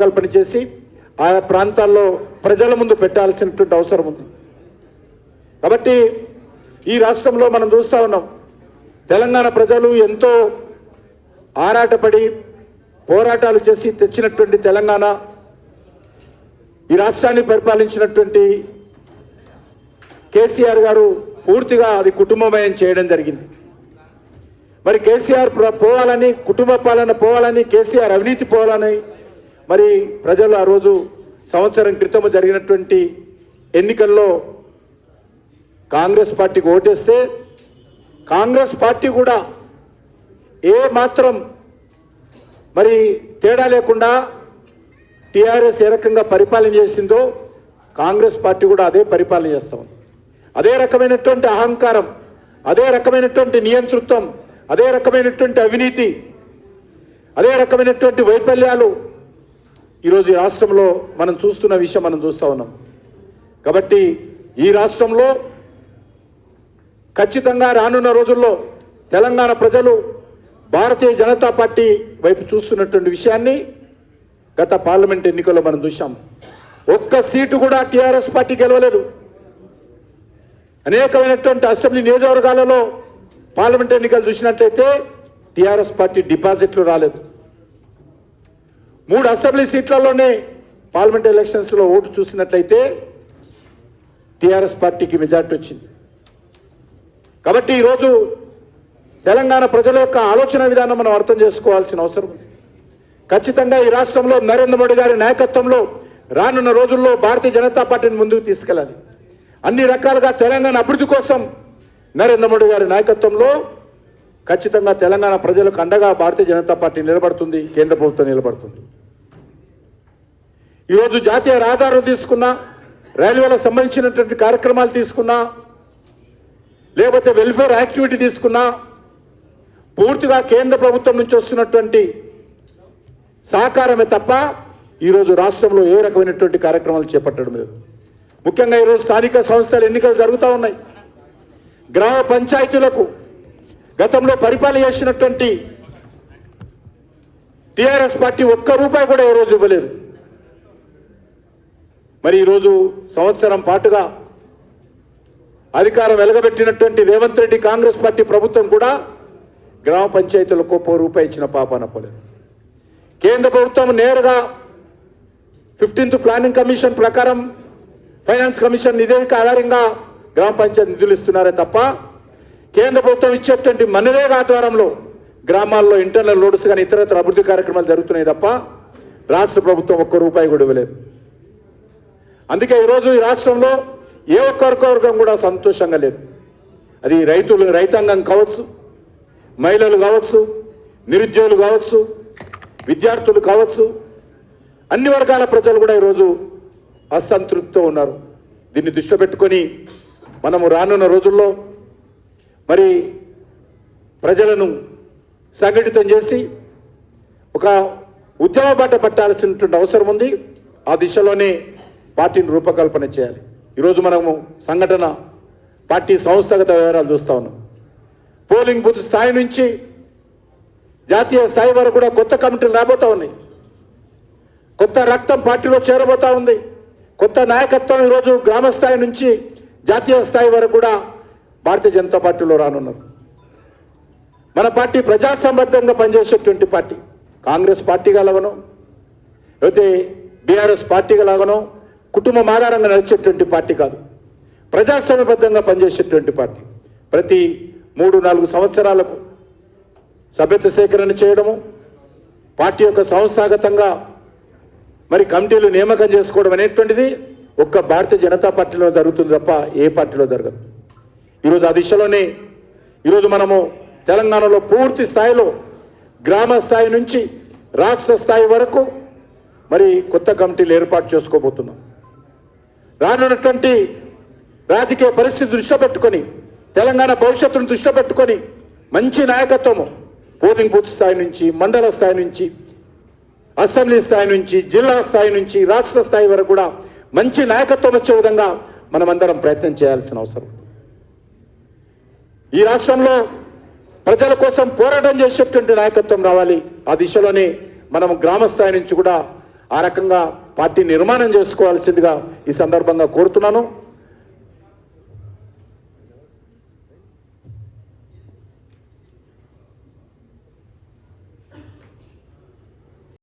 కల్పన చేసి ఆయా ప్రాంతాల్లో ప్రజల ముందు పెట్టాల్సినటువంటి అవసరం ఉంది. కాబట్టి ఈ రాష్ట్రంలో మనం చూస్తూ ఉన్నాం, తెలంగాణ ప్రజలు ఎంతో ఆరాటపడి పోరాటాలు చేసి తెచ్చినటువంటి తెలంగాణ, ఈ రాష్ట్రాన్ని పరిపాలించినటువంటి కేసీఆర్ గారు పూర్తిగా అది కుటుంబమయం చేయడం జరిగింది. మరి కేసీఆర్ పోవాలని, కుటుంబ పాలన పోవాలని, కేసీఆర్ అవినీతి పోవాలని మరి ప్రజలు ఆ రోజు సంవత్సరం క్రితం జరిగినటువంటి ఎన్నికల్లో కాంగ్రెస్ పార్టీకి ఓటేస్తే కాంగ్రెస్ పార్టీ కూడా ఏ మాత్రం మరి తేడా లేకుండా టీఆర్ఎస్ ఏ రకంగా పరిపాలన చేసిందో కాంగ్రెస్ పార్టీ కూడా అదే పరిపాలన చేస్తాం. అదే రకమైనటువంటి అహంకారం, అదే రకమైనటువంటి నియంతృత్వం, అదే రకమైనటువంటి అవినీతి, అదే రకమైనటువంటి వైఫల్యాలు ఈరోజు ఈ రాష్ట్రంలో మనం చూస్తున్న విషయం మనం చూస్తూ ఉన్నాం. కాబట్టి ఈ రాష్ట్రంలో ఖచ్చితంగా రానున్న రోజుల్లో తెలంగాణ ప్రజలు భారతీయ జనతా పార్టీ వైపు చూస్తున్నటువంటి విషయాన్ని గత పార్లమెంట్ ఎన్నికల్లో మనం చూసాం. ఒక్క సీటు కూడా టీఆర్ఎస్ పార్టీ గెలవలేదు. అనేకమైనటువంటి అసెంబ్లీ నియోజకవర్గాలలో పార్లమెంట్ ఎన్నికలు చూసినట్లయితే టీఆర్ఎస్ పార్టీ డిపాజిట్లు రాలేదు. 3 అసెంబ్లీ సీట్లలోనే పార్లమెంట్ ఎలక్షన్స్లో ఓటు చూసినట్లయితే టీఆర్ఎస్ పార్టీకి మెజార్టీ వచ్చింది. కాబట్టి ఈరోజు తెలంగాణ ప్రజల యొక్క ఆలోచన విధానం మనం అర్థం చేసుకోవాల్సిన అవసరం ఉంది. ఖచ్చితంగా ఈ రాష్ట్రంలో నరేంద్ర మోడీ గారి నాయకత్వంలో రానున్న రోజుల్లో భారతీయ జనతా పార్టీని ముందుకు తీసుకెళ్ళాలి. అన్ని రకాలుగా తెలంగాణ అభివృద్ధి కోసం నరేంద్ర మోడీ గారి నాయకత్వంలో ఖచ్చితంగా తెలంగాణ ప్రజలకు అండగా భారతీయ జనతా పార్టీ నిలబడుతుంది, కేంద్ర ప్రభుత్వం నిలబడుతుంది. ఈరోజు జాతీయ రహదారులు తీసుకున్నా, రైల్వేలకు సంబంధించినటువంటి కార్యక్రమాలు తీసుకున్నా, లేకపోతే వెల్ఫేర్ యాక్టివిటీ తీసుకున్నా పూర్తిగా కేంద్ర ప్రభుత్వం నుంచి వస్తున్నటువంటి సహకారమే తప్ప ఈరోజు రాష్ట్రంలో ఏ రకమైనటువంటి కార్యక్రమాలు చేపట్టడం లేదు. ముఖ్యంగా ఈరోజు స్థానిక సంస్థల ఎన్నికలు జరుగుతూ ఉన్నాయి. గ్రామ పంచాయతీలకు గతంలో పరిపాలన చేసినటువంటి టీఆర్ఎస్ పార్టీ ఒక్క రూపాయి కూడా ఈ రోజు ఇవ్వలేదు. మరి ఈరోజు సంవత్సరం పాటుగా అధికారం వెలగబెట్టినటువంటి రేవంత్ రెడ్డి కాంగ్రెస్ పార్టీ ప్రభుత్వం కూడా గ్రామ పంచాయతీలకు ₹1 ఇచ్చిన పాపాన పోలేదు. కేంద్ర ప్రభుత్వం నేరుగా 15th ప్లానింగ్ కమిషన్ ప్రకారం ఫైనాన్స్ కమిషన్ నివేదిక ఆధారంగా గ్రామ పంచాయతీ నిధులు ఇస్తున్నారే తప్ప కేంద్ర ప్రభుత్వం ఇచ్చేటువంటి మనరేగా ఆధ్వర్యంలో గ్రామాల్లో ఇంటర్నల్ రోడ్స్ కానీ ఇతరత్ర అభివృద్ధి కార్యక్రమాలు జరుగుతున్నాయి తప్ప రాష్ట్ర ప్రభుత్వం ₹1 కూడా ఇవ్వలేదు. అందుకే ఈరోజు ఈ రాష్ట్రంలో ఏ ఒక్క వర్గం కూడా సంతోషంగా లేదు. అది రైతాంగం కావచ్చు, మహిళలు కావచ్చు, నిరుద్యోగులు కావచ్చు, విద్యార్థులు కావచ్చు, అన్ని వర్గాల ప్రజలు కూడా ఈరోజు అసంతృప్తితో ఉన్నారు. దీన్ని దృష్టిలో పెట్టుకొని మనము రానున్న రోజుల్లో మరి ప్రజలను సంఘటితం చేసి ఒక ఉద్యమ బాట పట్టాల్సినటువంటి అవసరం ఉంది. ఆ దిశలోనే పార్టీని రూపకల్పన చేయాలి. ఈరోజు మనము సంఘటన పార్టీ సంస్థాగత వివరాలు చూస్తూ ఉన్నాం. పోలింగ్ బూత్ స్థాయి నుంచి జాతీయ స్థాయి వరకు కూడా కొత్త కమిటీలు రాబోతూ ఉన్నాయి. కొత్త రక్తం పార్టీలో చేరబోతూ ఉంది. కొత్త నాయకత్వం ఈరోజు గ్రామ స్థాయి నుంచి జాతీయ స్థాయి వరకు కూడా భారతీయ జనతా పార్టీలో రానున్నారు. మన పార్టీ ప్రజాసంబద్ధంగా పనిచేసేటువంటి పార్టీ. కాంగ్రెస్ పార్టీగా లాగనో లేకపోతే బీఆర్ఎస్ పార్టీగా లాగనో కుటుంబం ఆధారంగా నడిచేటువంటి పార్టీ కాదు. ప్రజాస్వామ్యబద్ధంగా పనిచేసేటువంటి పార్టీ. ప్రతి 3-4 సంవత్సరాలకు సభ్యత్వ సేకరణ చేయడము, పార్టీ యొక్క సంస్థాగతంగా మరి కమిటీలు నియామకం చేసుకోవడం అనేటువంటిది ఒక్క భారతీయ జనతా పార్టీలో జరుగుతుంది తప్ప ఏ పార్టీలో జరగదు. ఈరోజు ఆ దిశలోనే ఈరోజు మనము తెలంగాణలో పూర్తి స్థాయిలో గ్రామ స్థాయి నుంచి రాష్ట్ర స్థాయి వరకు మరి కొత్త కమిటీలు ఏర్పాటు చేసుకోబోతున్నాం. రానున్నటువంటి రాజకీయ పరిస్థితి దృష్టిలో పెట్టుకొని, తెలంగాణ భవిష్యత్తును దృష్టిలో పెట్టుకొని మంచి నాయకత్వము పోలింగ్ బూత్ స్థాయి నుంచి, మండల స్థాయి నుంచి, అసెంబ్లీ స్థాయి నుంచి, జిల్లా స్థాయి నుంచి, రాష్ట్ర స్థాయి వరకు కూడా మంచి నాయకత్వం వచ్చే విధంగా మనమందరం ప్రయత్నం చేయాల్సిన అవసరం. ఈ రాష్ట్రంలో ప్రజల కోసం పోరాటం చేసేటువంటి నాయకత్వం రావాలి. ఆ దిశలోనే మనం గ్రామ స్థాయి నుంచి కూడా ఆ రకంగా పార్టీ నిర్మాణం చేసుకోవాల్సిందిగా ఈ సందర్భంగా కోరుతున్నాను.